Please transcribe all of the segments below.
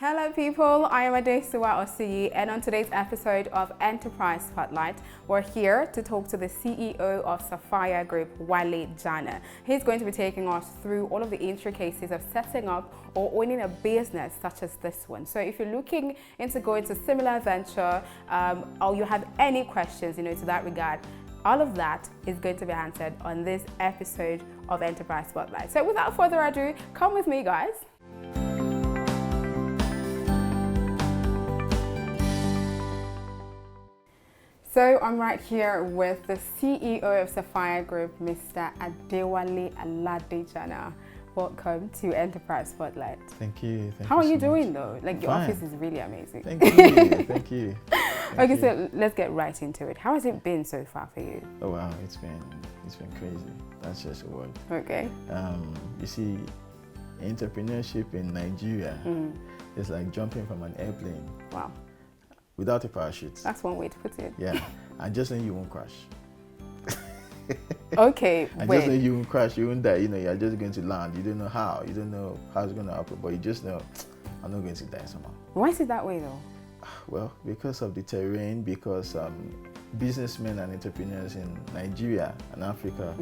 Hello people, I am Aladejana Osiyi, and on today's episode of Enterprise Spotlight, we're here to talk to the CEO of Sapphire Group, Aladejana. He's going to be taking us through all of the intricacies of setting up or owning a business such as this one. So if you're looking into going to similar venture or you have any questions, to that regard, all of that is going to be answered on this episode of Enterprise Spotlight. So without further ado, come with me, guys. So I'm right here with the CEO of Sapphire Group, Mr. Aladejana. Welcome to Enterprise Spotlight. Thank you. How are you doing though? Like your office is really amazing. Thank you. Thank you. Okay, so let's get right into it. How has it been so far for you? Oh wow, it's been crazy. That's just a word. Okay. You see, entrepreneurship in Nigeria is like jumping from an airplane. Wow. Without a parachute. That's one way to put it. Yeah, and just then you won't crash. Okay, and just then you won't crash, you won't die. You're just going to land. You don't know how. You don't know how it's going to happen, but you just know I'm not going to die somehow. Why is it that way though? Well, because of the terrain, because businessmen and entrepreneurs in Nigeria and Africa,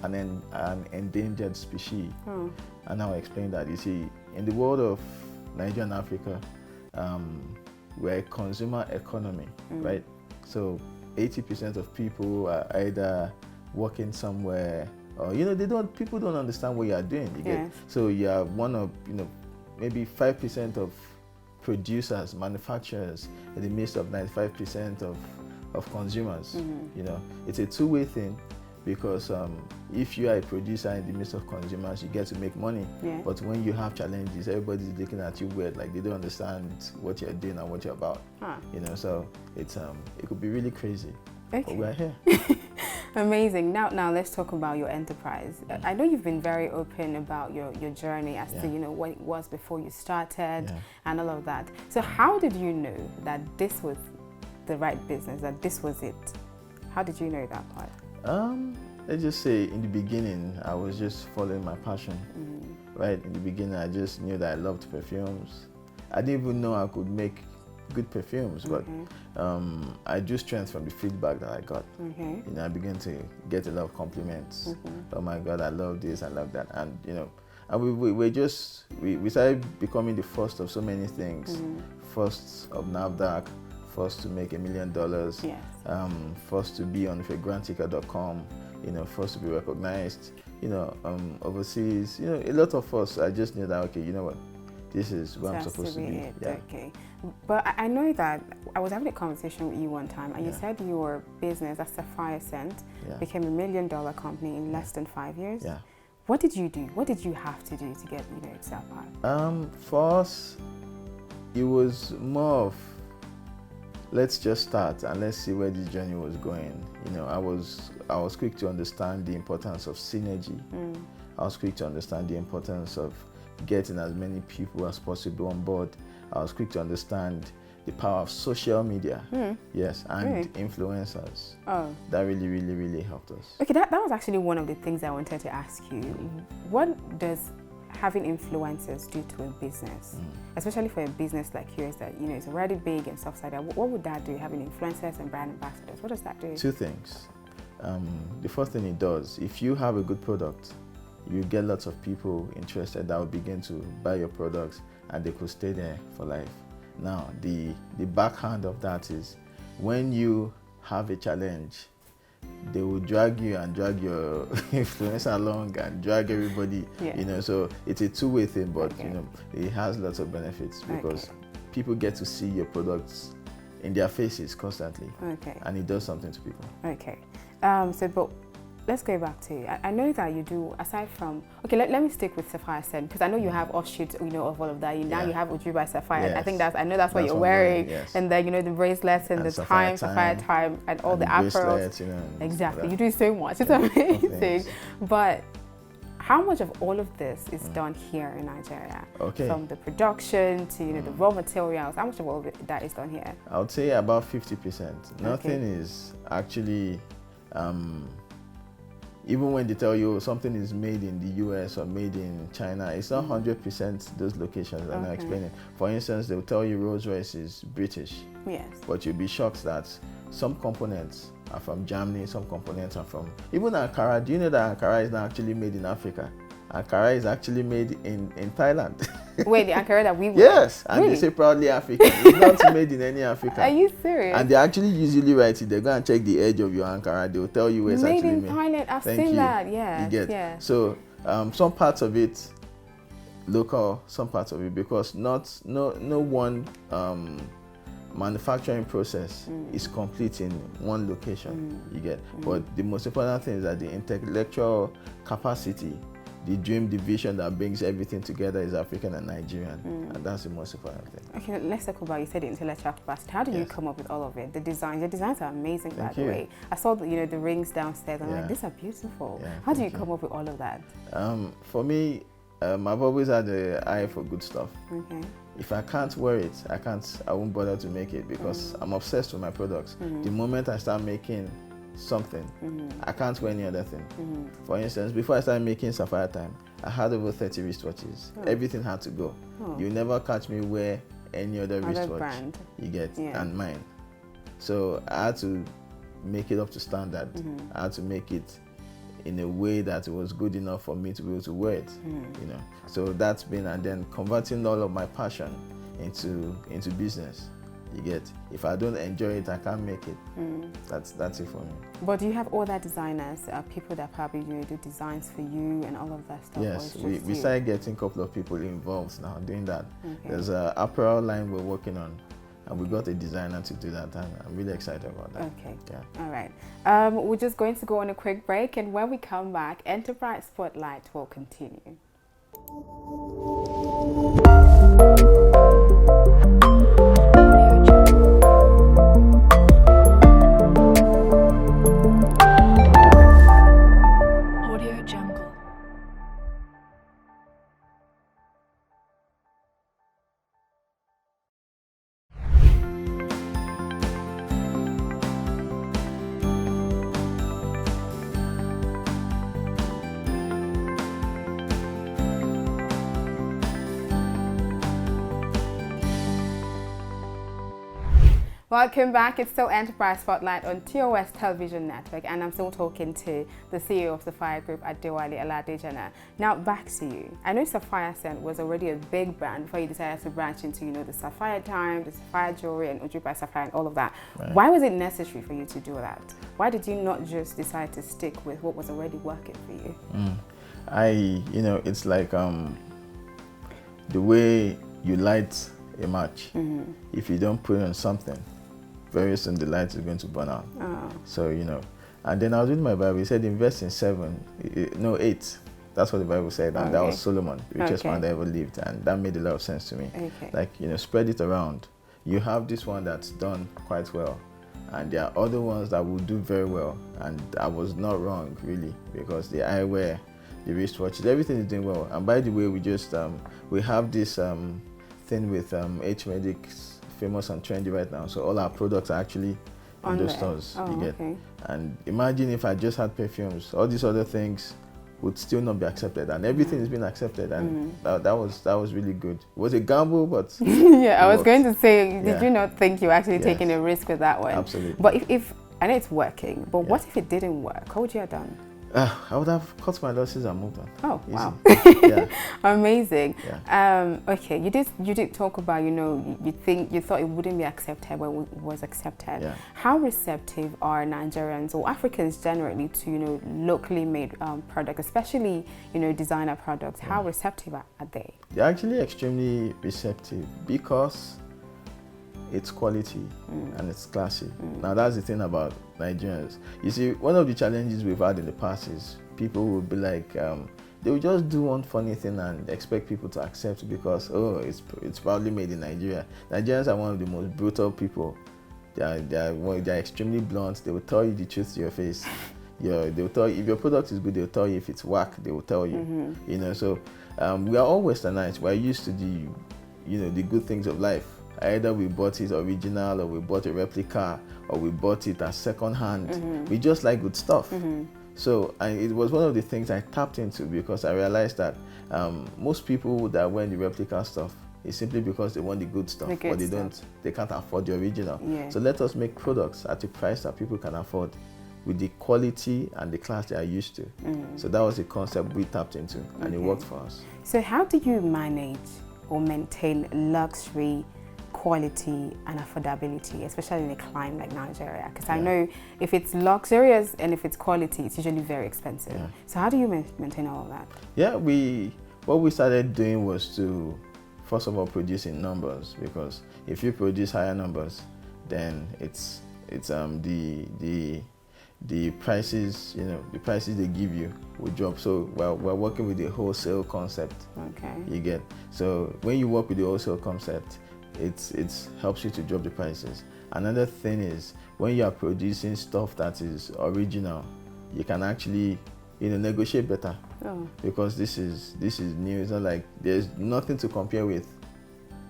and then an endangered species. And now I explain that. You see, in the world of Nigeria and Africa, we're a consumer economy, right? So 80% of people are either working somewhere, or people don't understand what you are doing. So you are one of maybe 5% of producers, manufacturers in the midst of 95% of consumers. It's a two-way thing, because if you are a producer in the midst of consumers, you get to make money. But when you have challenges, everybody's looking at you weird, like they don't understand what you're doing and what you're about. So it's it could be really crazy. Okay. But we're here. Amazing. Now let's talk about your enterprise. I know you've been very open about your journey as to what it was before you started and all of that. So how did you know that this was the right business, that this was it? How did you know that part? Let's just say in the beginning, I was just following my passion. Right? In the beginning, I just knew that I loved perfumes. I didn't even know I could make good perfumes, but I drew strength from the feedback that I got. I began to get a lot of compliments. Oh my God, I love this, I love that. And and we started becoming the first of so many things. First of NAFDAQ, first to make $1 million, first to be on Fragrantica.com, first to be recognized, overseas, a lot of us. I just knew that, okay, you know what, this is where I'm supposed to be. Okay. But I know that I was having a conversation with you one time, and you said your business, that's Sapphire Scent, became $1 million company in less than 5 years. What did you do? What did you have to do to get, Sapphire? For us, it was more of, let's just start and let's see where this journey was going. I was quick to understand the importance of synergy. I was quick to understand the importance of getting as many people as possible on board. I was quick to understand the power of social media, and influencers. That really, really, really helped us. Okay, that was actually one of the things I wanted to ask you. What does having influencers do to a business, especially for a business like yours that it's already big and stuff like that? What would that do, having influencers and brand ambassadors? What does that do? Two things. The first thing it does, if you have a good product, you get lots of people interested that will begin to buy your products, and they could stay there for life. Now, the backhand of that is, when you have a challenge, they will drag you and drag your influencer along and drag everybody. So it's a two-way thing, but it has lots of benefits, because people get to see your products in their faces constantly, and it does something to people. But let's go back to, I know that you do, aside from, let me stick with Sapphire Scent, because I know you have offshoots, of all of that. Now you have Uju by Sapphire. Yes. I think I know that's what you're wearing. And then, the bracelets and the Sapphire Time, and all the apparels. Exactly. You do so much. It's amazing. But how much of all of this is done here in Nigeria? From the production to, the raw materials, how much of all of that is done here? I would say about 50%. Nothing is actually even when they tell you something is made in the US or made in China, it's not 100% those locations. And I'm explaining. For instance, they'll tell you Rolls-Royce is British. Yes. But you'll be shocked that some components are from Germany, some components are from... Even Ankara, do you know that Ankara is not actually made in Africa? Ankara is actually made in Thailand. Wait, the Ankara that we wear? Yes, and really? they say proudly African. It's not made in any Africa. Are you serious? And they actually usually write it. They go and check the edge of your Ankara. They'll tell you where it's made actually in made. Thailand. I've Thank seen you. that. Yeah. You get. Yeah. So some parts of it local, some parts of it, because no one manufacturing process is complete in one location. You get. But the most important thing is that the intellectual capacity, the dream, the vision that brings everything together is African and Nigerian, and that's the most important thing. Okay, let's talk about, you said the intellectual capacity. How do you come up with all of it? The designs, your designs are amazing, by the way. I saw the, the rings downstairs, and I'm like, these are beautiful. Yeah, how do you come up with all of that? For me, I've always had an eye for good stuff. Okay. If I can't wear it, I won't bother to make it, because I'm obsessed with my products. The moment I start making something, I can't wear any other thing. For instance, before I started making Sapphire Time, I had over 30 wristwatches. Everything had to go. You never catch me wear any other wristwatch brand. You get, and mine. So I had to make it up to standard. I had to make it in a way that it was good enough for me to be able to wear it. So that's been, and then converting all of my passion into business. You get, if I don't enjoy it, I can't make it. That's it for me. But do you have other designers, people that probably do designs for you and all of that stuff? Yes, we started getting a couple of people involved now doing that. There's an apparel line we're working on, and we got a designer to do that, and I'm really excited about that. Okay. Yeah. All right. We're just going to go on a quick break, and when we come back, Enterprise Spotlight will continue. Welcome back. It's still Enterprise Spotlight on TOS Television Network, and I'm still talking to the CEO of Sapphire Group at Wale, Aladejana. Now back to you. I know Sapphire Scent was already a big brand before you decided to branch into, the Sapphire Time, the Sapphire Jewelry, and Uju by Sapphire, and all of that. Right. Why was it necessary for you to do that? Why did you not just decide to stick with what was already working for you? It's like the way you light a match. If you don't put it on something, very soon the light is going to burn out. So, and then I was reading my Bible. It said invest in 8. That's what the Bible said. And that was Solomon, the richest man that ever lived. And that made a lot of sense to me. Like, spread it around. You have this one that's done quite well, and there are other ones that will do very well. And I was not wrong, really, because the eyewear, the wristwatches, everything is doing well. And by the way, we just, we have this thing with H-Medic's famous and trendy right now, so all our products are actually in those stores. And imagine if I just had perfumes, all these other things would still not be accepted, and everything has been accepted, and that was really good. It was a gamble, but I was going to say, did you not think you were actually taking a risk with that one? Absolutely. But if I know it's working, but what if it didn't work? What would you have done? I would have cut my losses and moved on. Oh, easy. Wow. Yeah. Amazing. Yeah. Okay, you did talk about, you thought it wouldn't be accepted when it was accepted. Yeah. How receptive are Nigerians or Africans generally to, locally made products, especially, designer products? How receptive are they? They're actually extremely receptive because it's quality and it's classy. Now that's the thing about Nigerians. You see, one of the challenges we've had in the past is people will be like, they will just do one funny thing and expect people to accept because, it's proudly made in Nigeria. Nigerians are one of the most brutal people. They're extremely blunt. They will tell you the truth to your face. They will tell you if your product is good. They will tell you if it's whack. They will tell you. So we are all Westernized. We're used to the good things of life. Either we bought it original, or we bought a replica, or we bought it as second hand. We just like good stuff. So it was one of the things I tapped into, because I realized that most people that wear the replica stuff is simply because they want the good stuff, but they can't afford the original. Yeah. So let us make products at a price that people can afford, with the quality and the class they are used to. So that was the concept we tapped into, and it worked for us. So how do you manage or maintain luxury, quality and affordability, especially in a climate like Nigeria? Because I know if it's luxurious and if it's quality, it's usually very expensive. Yeah. So how do you maintain all of that? Yeah, what we started doing was to, first of all, produce in numbers, because if you produce higher numbers, then it's the prices, the prices they give you will drop. So we're working with the wholesale concept. Okay. You get. So when you work with the wholesale concept, it helps you to drop the prices. Another thing is, when you are producing stuff that is original, you can actually negotiate better. Because this is new. It's not like there's nothing to compare with.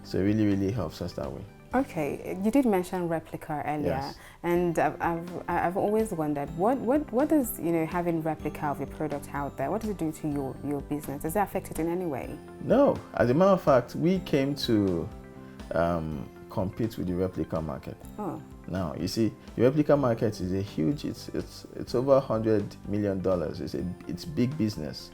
So it really helps us that way. Okay, you did mention replica earlier, and I've always wondered what does having replica of your product out there, what does it do to your business? Does that affect it in any way? No, as a matter of fact, we came to compete with the replica market. Oh. Now you see, the replica market is a huge. It's over $100 million. It's big business.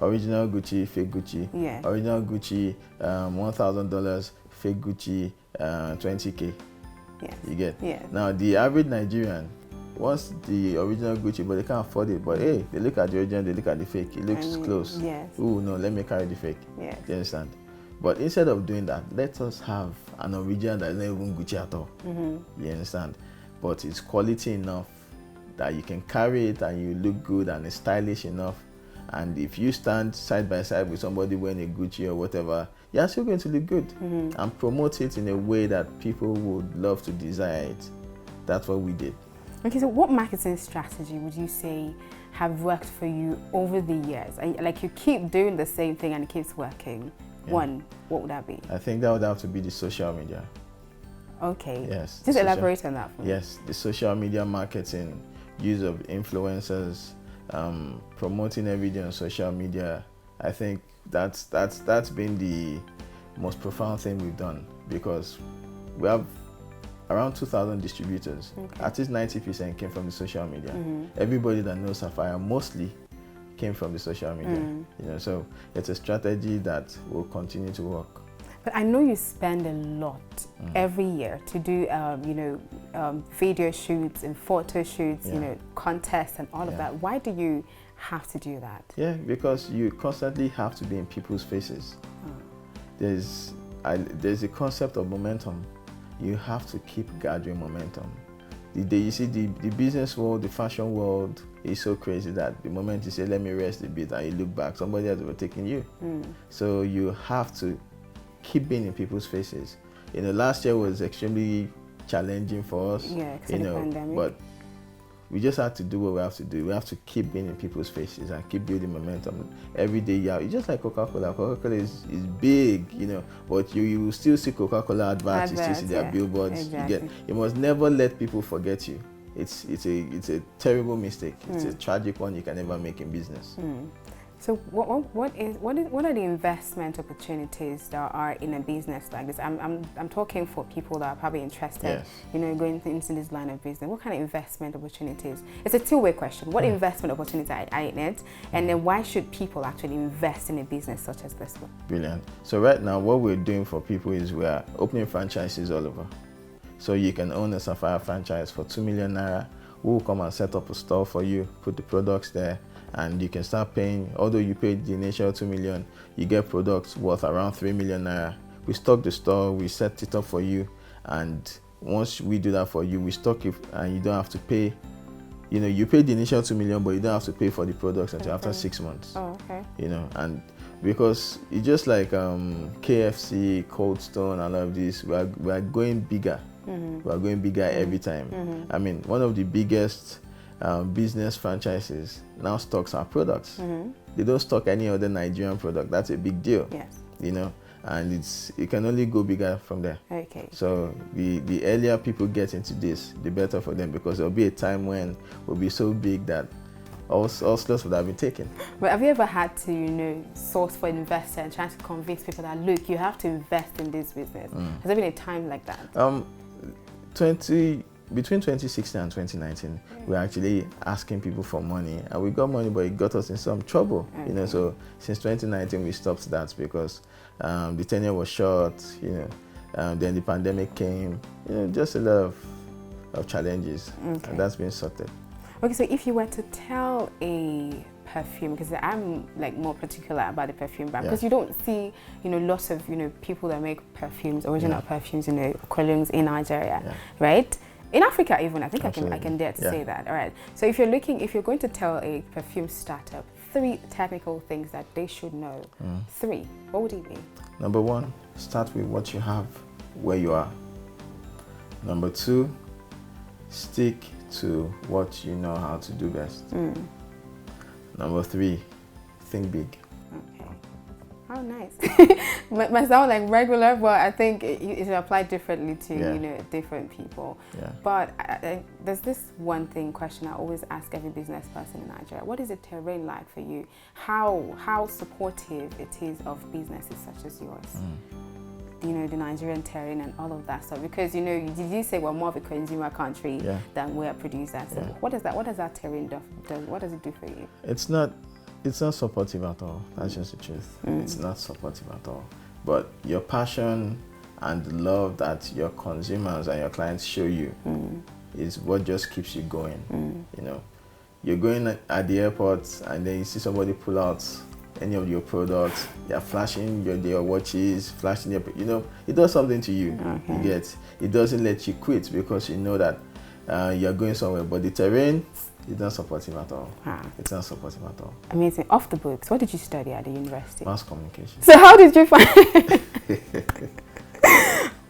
Original Gucci, fake Gucci. Yeah. Original Gucci, $1,000. Fake Gucci, 20K. Yes. You get. Yes. Now the average Nigerian wants the original Gucci, but they can't afford it. But hey, they look at the original, they look at the fake. It looks close. Yes. Oh no, let me carry the fake. Yes. You understand? But instead of doing that, let us have an original that is not even Gucci at all. You understand? But it's quality enough that you can carry it and you look good, and it's stylish enough. And if you stand side by side with somebody wearing a Gucci or whatever, you're still going to look good. And promote it in a way that people would love to desire it. That's what we did. Okay, so what marketing strategy would you say have worked for you over the years? Like, you keep doing the same thing and it keeps working. One, what would that be? I think that would have to be the social media. Okay. Yes. Just elaborate on that for me. Yes, the social media marketing, use of influencers, promoting every day on social media. I think that's been the most profound thing we've done, because we have around 2,000 distributors. At least 90% came from the social media. Everybody that knows Sapphire mostly came from the social media. So it's a strategy that will continue to work. But I know you spend a lot every year to do, video shoots and photo shoots, contests and all of that. Why do you have to do that? Yeah, because you constantly have to be in people's faces. There's a concept of momentum. You have to keep gathering momentum. You see, the business world, the fashion world is so crazy that the moment you say, let me rest a bit, and you look back, somebody has overtaken you. So you have to keep being in people's faces. Last year was extremely challenging for us. Yeah, because of the pandemic. But we just have to do what we have to do. We have to keep being in people's faces and keep building momentum every day. Yeah, it's just like Coca-Cola. Coca-Cola is big, but you will still see Coca-Cola adverts. You still see their billboards. Exactly. You must never let people forget you. It's a terrible mistake. It's a tragic one you can never make in business. So what are the investment opportunities that are in a business like this? I'm talking for people that are probably interested, going into this line of business. What kind of investment opportunities? It's a two-way question. What investment opportunities are in it, and then why should people actually invest in a business such as this one? Brilliant. So right now, what we're doing for people is we are opening franchises all over. So you can own a Sapphire franchise for 2 million naira. We'll come and set up a store for you, put the products there, and you can start paying. Although you paid the initial 2 million, you get products worth around 3 million naira. We stock the store, we set it up for you, and once we do that for you, we stock it, and you don't have to pay. You pay the initial 2 million, but you don't have to pay for the products until after 6 months. Oh, okay. And because it's just like KFC, Cold Stone, and all of this, we are going bigger. We are going bigger every time. I mean, one of the biggest business franchises now stocks our products. They don't stock any other Nigerian product. That's a big deal. Yes. and it can only go bigger from there. Okay. So the earlier people get into this, the better for them, because there'll be a time when we'll be so big that all slots would have been taken. But have you ever had to, you know, source for investor and trying to convince people that, look, you have to invest in this business? Has there been a time like that? Between 2016 and 2019, we were actually asking people for money, and we got money, but it got us in some trouble. You know, so since 2019 we stopped that because the tenure was short. You know, then the pandemic came. You know, just a lot of challenges, and that's been sorted. Okay, so if you were to tell a perfume, because I'm like more particular about the perfume brand, because you don't see, you know, lots of, you know, people that make perfumes, original perfumes, you know, colognes in Nigeria, right? In Africa even, I think I can dare to say that. All right. So if you're going to tell a perfume startup 3 technical things that they should know, 3, what would it be? Number 1, start with what you have, where you are. Number 2, stick to what you know how to do best. Number 3, think big. Okay. Oh, nice. Might sound like regular, but I think it applies differently to you know, different people. But there's this one question I always ask every business person in Nigeria: what is the terrain like for you? How supportive it is of businesses such as yours? You know, the Nigerian terrain and all of that stuff, because, you know, you say we're more of a consumer country than we're a producer. So what does that terrain do? What does it do for you? It's not supportive at all. That's just the truth. It's not supportive at all. But your passion and the love that your consumers and your clients show you is what just keeps you going. You know, you're going at the airport and then you see somebody pull out any of your products, you're flashing your watches, flashing your, you know, it does something to you. You get, it doesn't let you quit because you know that you're going somewhere. But the terrain is not supportive at all. It's not supportive at all. Amazing. Off the books, what did you study at the university? Mass communication. So how did you find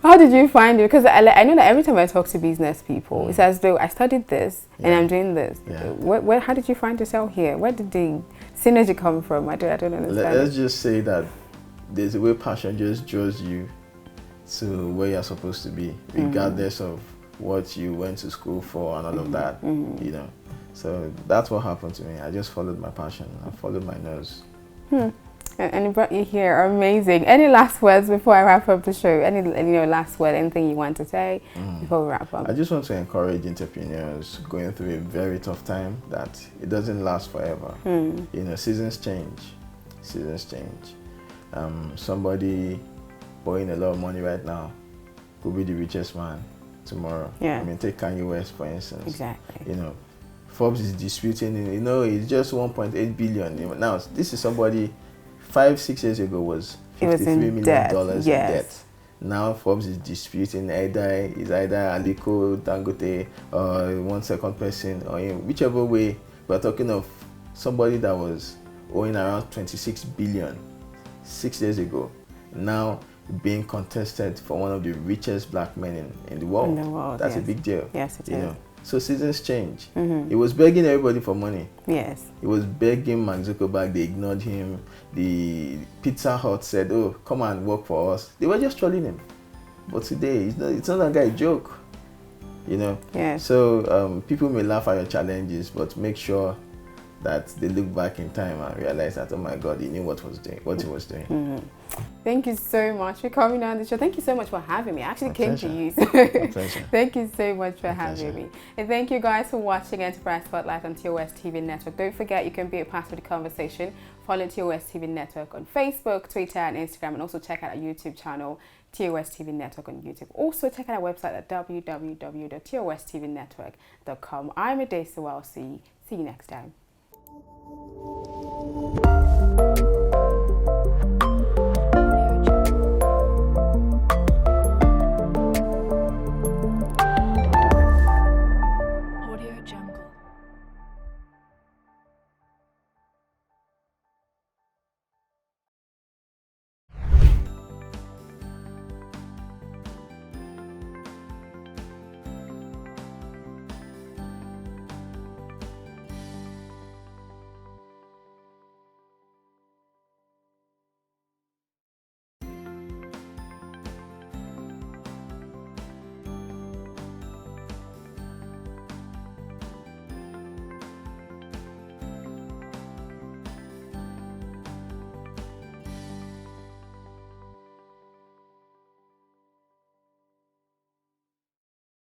how did you find it? Because I know that every time I talk to business people, it's as though I studied this and I'm doing this. How did you find yourself here? Where did the synergy come from? I don't understand. Let's just say that there's a way passion just draws you to where you're supposed to be, regardless of what you went to school for and all of that. You know, so that's what happened to me. I just followed my passion. I followed my nose. And it brought you here. Amazing. Any last words before I wrap up the show? Any last word, anything you want to say before we wrap up? I just want to encourage entrepreneurs going through a very tough time that it doesn't last forever. You know, seasons change. Somebody owing a lot of money right now could be the richest man tomorrow. I mean, take Kanye West, for instance. Exactly. You know, Forbes is disputing, you know, it's just 1.8 billion. Now, this is somebody 5-6 years ago was $53 million in debt. Now Forbes is disputing either Aliko, Dangote, or one second person, or whichever way. We're talking of somebody that was owing around 26 billion 6 years ago, now being contested for one of the richest black men in the world. That's a big deal. Yes, it is. Know? So seasons change. He was begging everybody for money. Yes. He was begging Mark Zuckerberg. They ignored him. The Pizza Hut said, "Oh, come and work for us." They were just trolling him. But today, it's no longer a joke. You know. Yes. So people may laugh at your challenges, but make sure that they look back in time and realize that, oh my God, he knew what he was doing. Thank you so much for coming on the show. Thank you so much for having me. I actually came to you. So My pleasure. Thank you so much for having me. And thank you guys for watching Enterprise Spotlight on TOS TV Network. Don't forget, you can be a part of the conversation. Follow TOS TV Network on Facebook, Twitter, and Instagram, and also check out our YouTube channel, TOS TV Network on YouTube. Also, check out our website at www.tostvnetwork.com. I'm Aladejana. See you next time.